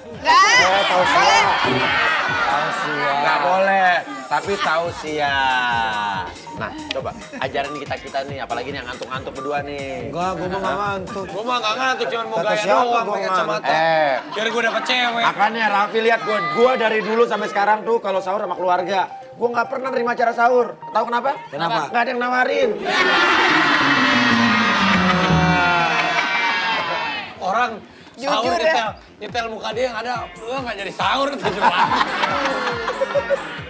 Enggak. Tausiah. Nggak boleh, tapi tausiah. Nah, coba ajarin kita nih, apalagi nih yang ngantuk-ngantuk berdua nih. Enggak, gue mah nggak ngantuk. Gue mah gak ngantuk, cuma mau Kata gaya siapa doang gua pakai ngantuk? kacamata. Biar gue dapet cewek. Makanya Raffi lihat gua dari dulu sampai sekarang tuh kalau sahur sama keluarga, gua nggak pernah nerima acara sahur. Tahu kenapa? Kenapa? Nggak ada yang nawarin. Orang sahur Jujur ya. nyetel muka dia yang ada, lu gak jadi sahur gitu.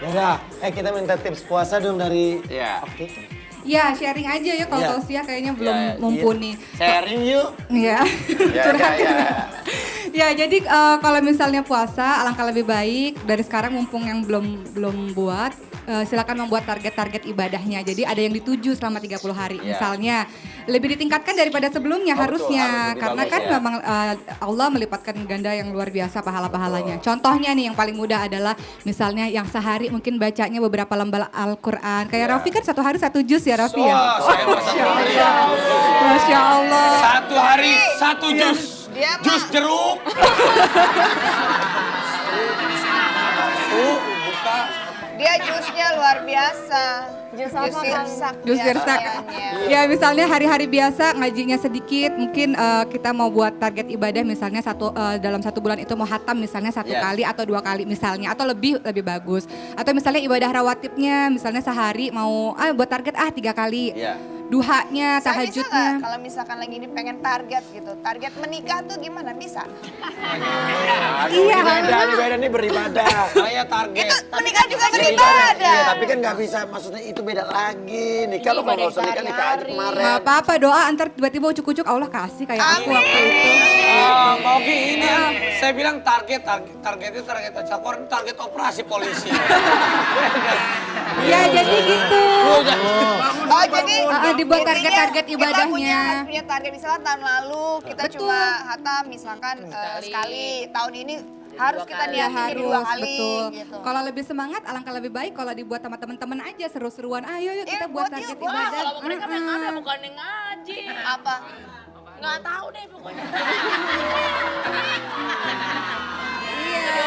Yaudah, kita minta tips puasa dong dari Iya. Oki. Ya, sharing aja ya kalau Iya. tausiah kayaknya belum Iya, iya. mumpuni. Sharing yuk. Iya. Ya, Curhat. ya. Ya, jadi kalau misalnya puasa, alangkah lebih baik dari sekarang mumpung yang belum buat, silakan membuat target-target ibadahnya. Jadi ada yang dituju selama 30 hari. Iya. Misalnya lebih ditingkatkan daripada sebelumnya Oh, betul, harusnya. harus lebih Karena bagus kan ya. memang Allah melipatkan ganda yang luar biasa pahala-pahalanya. Contohnya nih yang paling mudah adalah misalnya yang sehari mungkin bacanya beberapa lembar Al-Qur'an. Kayak Iya. Raffi kan 1 hari 1 juz ya Raffi ya. Wah, saya mah satu hari. Masya Allah. Satu hari, satu jus. Dia mah- Jus jeruk. Buka. Dia jusnya luar biasa. Jus apa, Kang? Sirsak. Jus sirsak. Ya misalnya hari-hari biasa ngajinya sedikit, mungkin kita mau buat target ibadah misalnya dalam 1 bulan itu mau hatam misalnya 1 Yes. kali atau 2 kali misalnya, atau lebih bagus. Atau misalnya ibadah rawatibnya misalnya sehari mau buat target 3 kali. Iya. Duhanya, Saya bisa nggak tahajudnya. kalau misalkan lagi ini pengen target gitu. Target menikah tuh gimana? Bisa? Aduh, ini beda nih beribadah. Saya target. Itu menikah juga Iya, beribadah. Iya, tapi kan nggak bisa, maksudnya itu beda lagi. Nikah lo kalau nggak usah nikah, nikah aja kemarin. Nggak apa-apa, doa antar tiba-tiba ucuk-ucuk Allah kasih kayak aku waktu itu. Mau gini, saya bilang targetnya target Cakor, target operasi polisi. Ya jadi gitu. Oh jadi dibuat intinya target-target Kita ibadahnya. harus punya target misalnya tahun lalu kita Betul. cuma hatam misalkan sekali. Tahun ini harus kita Ya niatin jadi 2 harus, kali betul. gitu. Kalau lebih semangat, alangkah lebih baik kalau dibuat sama teman-teman aja seru-seruan. Ayo yuk kita buat buat target yuk, buat. ibadah. Kalau mereka yang ada bukan yang ngaji. Apa? Nggak tahu deh pokoknya. Iya.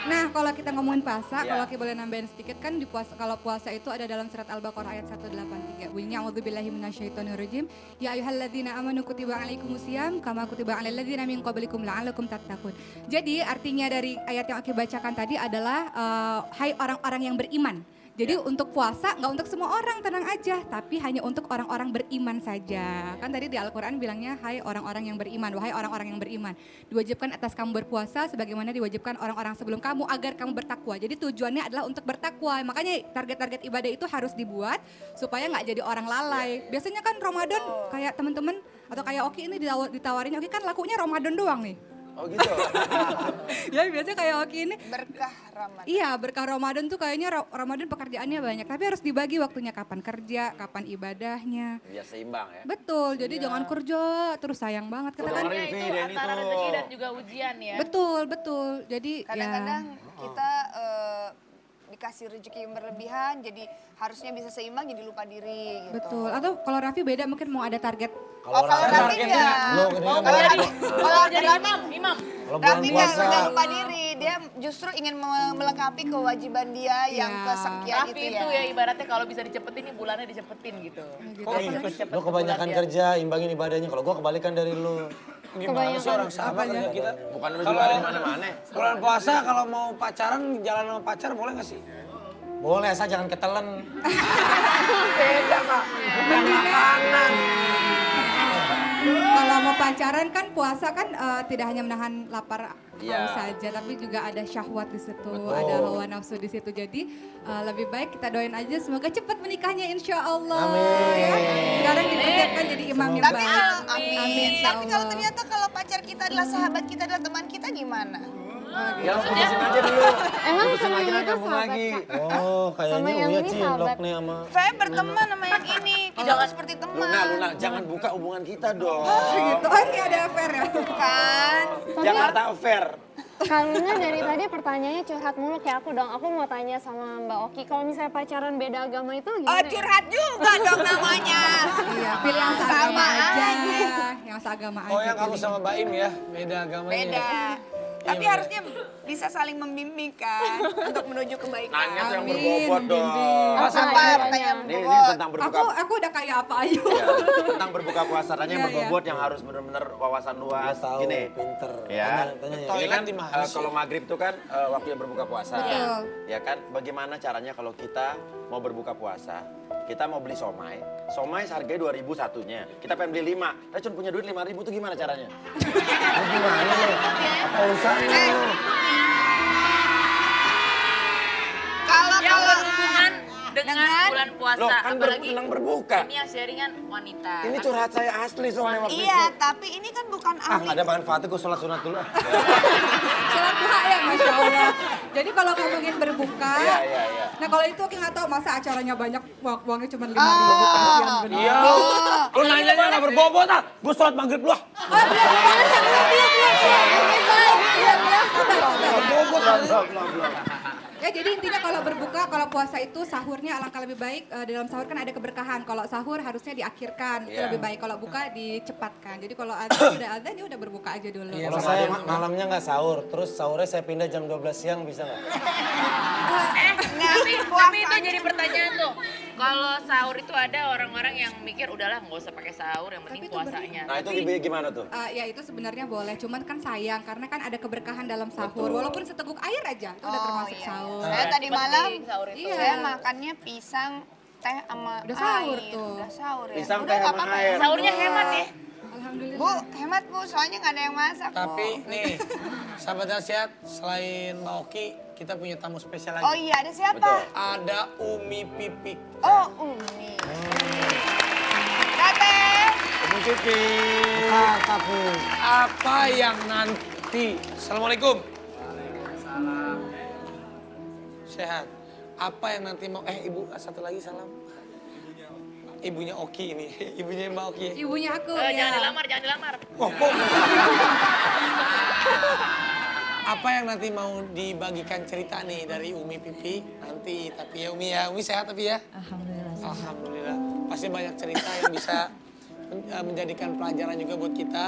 Nah, kalau kita ngomongin puasa, Iya. kalau kita boleh nambahin sedikit kan di puasa, kalau puasa itu ada dalam surat Al-Baqarah ayat 183. Bunyinya a'udzubillahi minasyaitonirrajim. Ya ayyuhalladzina amanu kutiba alaikumusiyam kama kutiba alal ladzina min qablikum la'allakum tattaqun. Jadi artinya dari ayat yang aku bacakan tadi adalah hai orang-orang yang beriman. Jadi untuk puasa nggak untuk semua orang, tenang aja, tapi hanya untuk orang-orang beriman saja. Kan tadi di Al-Quran bilangnya, hai orang-orang yang beriman, wahai orang-orang yang beriman. Diwajibkan atas kamu berpuasa sebagaimana diwajibkan orang-orang sebelum kamu agar kamu bertakwa. Jadi tujuannya adalah untuk bertakwa. Makanya target-target ibadah itu harus dibuat supaya nggak jadi orang lalai. Biasanya kan Ramadan kayak teman-teman atau kayak Oki ini ditawarin, Oki kan lakunya Ramadan doang nih. Oh gitu. Ya biasanya kayak Oki ini Berkah Ramadan. iya, berkah Ramadan tuh kayaknya Ramadan pekerjaannya banyak, tapi harus dibagi waktunya kapan kerja, kapan ibadahnya. Biar seimbang ya. Betul, jadi jangan kerja terus sayang banget kita kan. Dengerin, Itu Vi, Denny antara tuh. rezeki dan juga ujian ya. Betul. Jadi Kadang-kadang ya kita dikasih rezeki yang berlebihan jadi harusnya bisa seimbang jadi lupa diri gitu. betul. Atau kalau Raffi beda mungkin mau ada target. Oh kalau Raffi enggak. Lo Mau kan jadi, Kalau jadi Raffi imam. kalau bulan Raffi nggak puasa. lupa diri, dia justru ingin melengkapi kewajiban dia yang Iya. kesekian Raffi itu itu ya. ya ibaratnya kalau bisa dicepetin nih bulannya dicepetin gitu. Kok gitu? Lo kebanyakan kerja, imbangin ibadahnya. Kalau gua kebalikan dari lo. Gimana sih orang sama kerja kita? Bukan lu juga ada di mana-mana. Bulan puasa kalau mau pacaran, jalan sama pacar boleh gak sih? Boleh, asal jangan ketelen. Kalau mau pacaran kan puasa kan tidak hanya menahan lapar Iya. haus saja, tapi juga ada syahwat di situ, ada hawa nafsu di situ. Jadi lebih baik kita doain aja semoga cepat menikahnya insya Allah. Amin. Ya. Sekarang dipersiapkan jadi imam yang Tapi baik. amin. Amin, insya Tapi kalau Allah. ternyata kalau pacar kita adalah sahabat kita adalah teman kita gimana? Ya lo putusin aja dulu. Emang Putusin sama lagi yang nanti itu nyambung sahabat, lagi. Oh, kayaknya yang Uya ini cinlok sahabat. nih sama... Saya berteman sama yang ini, jangan seperti teman. Luna, jangan buka hubungan kita dong. Gitu. Oh ini ada affair ya? Kan? Jakarta Affair. Karena dari tadi pertanyaannya curhat mulu kayak aku dong. Aku mau tanya sama Mbak Oki, kalau misalnya pacaran beda agama itu Oh gimana? curhat juga dong namanya. Iya, pilih yang seagama Sama aja. aja. Yang seagama aja. Oh yang kamu pilih. sama Baim ya, beda agamanya. Beda. Tapi harusnya bisa saling membimbing kan untuk menuju kebaikan. Nanya tuh yang Amin, berbobot dong. bimbing. Apa pertanyaan Ini berbobot? tentang berbuka Aku udah kayak apa ayo. ya, tentang berbuka puasa. Tanya yang Iya, iya. berbobot yang harus benar-benar wawasan luas. Tahu, Gini. pinter. Ya. Tanya ya. Ini Toilet kan di mana sih? kalau maghrib itu kan waktu yang berbuka puasa. Betul. Ya kan, bagaimana caranya kalau kita mau berbuka puasa, kita mau beli somai, somai harganya 2.000 satunya. Kita pengen beli 5, kita cuma punya duit 5.000 itu gimana caranya? Gimana lo? Apa urusannya lo? Yang berhubungan dengan bulan puasa, Loh, kan apalagi tentang berbuka. ini yang sharingan wanita. Ini curhat saya asli soalnya waktu Iya, itu. tapi ini kan bukan Ah, ahli. nggak ada manfaatnya, gue sholat sunat dulu. Sholat duha ya, Masya Allah. Jadi kalau ngomongin berbuka, Iya, iya, iya. nah kalau itu aku nggak tahu masa acaranya banyak, uangnya cuma 5.000, kasihan bener. Iya lu nanya nggak berbobot ah. Gue sholat maghrib lu ah. Ya jadi intinya kalau berbuka, kalau puasa itu sahurnya alangkah lebih baik. Dalam sahur kan ada keberkahan. Kalau sahur harusnya diakhirkan, itu Iya. lebih baik. Kalau buka dicepatkan. Jadi kalau azan ya udah berbuka aja dulu. Iya, Kalau saya malamnya nggak sahur, terus sahurnya saya pindah jam 12 siang bisa nggak? Tapi itu jadi pertanyaan tuh. Kalau sahur itu ada orang-orang yang mikir udahlah nggak usah pakai sahur, yang penting Tapi itu puasanya. Nah itu gimana tuh? Ya itu sebenarnya boleh, cuman kan sayang karena kan ada keberkahan dalam sahur. Walaupun seteguk air aja itu udah termasuk iya. sahur. Saya tadi Penting malam, sahur itu. Iya. saya makannya pisang, teh sama Udah sahur air. tuh. Udah sahur ya. Pisang, Udah teh, nggak sama apa-apa air. ya. Sahurnya hemat ya. Alhamdulillah. Bu, hemat Bu, soalnya nggak ada yang masak. Tapi Bu. nih, sahabat dahsyat, selain Mbak Oki, kita punya tamu spesial lagi. Oh iya, ada siapa? Betul. Ada Umi Pipik. Oh, Umi. Teteh. Ibu Pipi. Ah, tapi Apa yang nanti? Assalamualaikum. Sehat. Apa yang nanti mau? Ibu satu lagi salam. Ibunya Oki ini, ibunya Mbak Oki. Ya? Ibunya aku Jangan ya. dilamar, jangan dilamar. Oh, kok? Apa yang nanti mau dibagikan cerita nih dari Umi Pipi nanti, tapi ya Umi ya, Umi sehat tapi ya? Alhamdulillah. Alhamdulillah. Pasti banyak cerita yang bisa menjadikan pelajaran juga buat kita.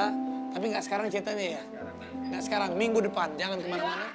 Tapi nggak sekarang ceritanya ya. Nggak sekarang, minggu depan. Jangan kemana-mana.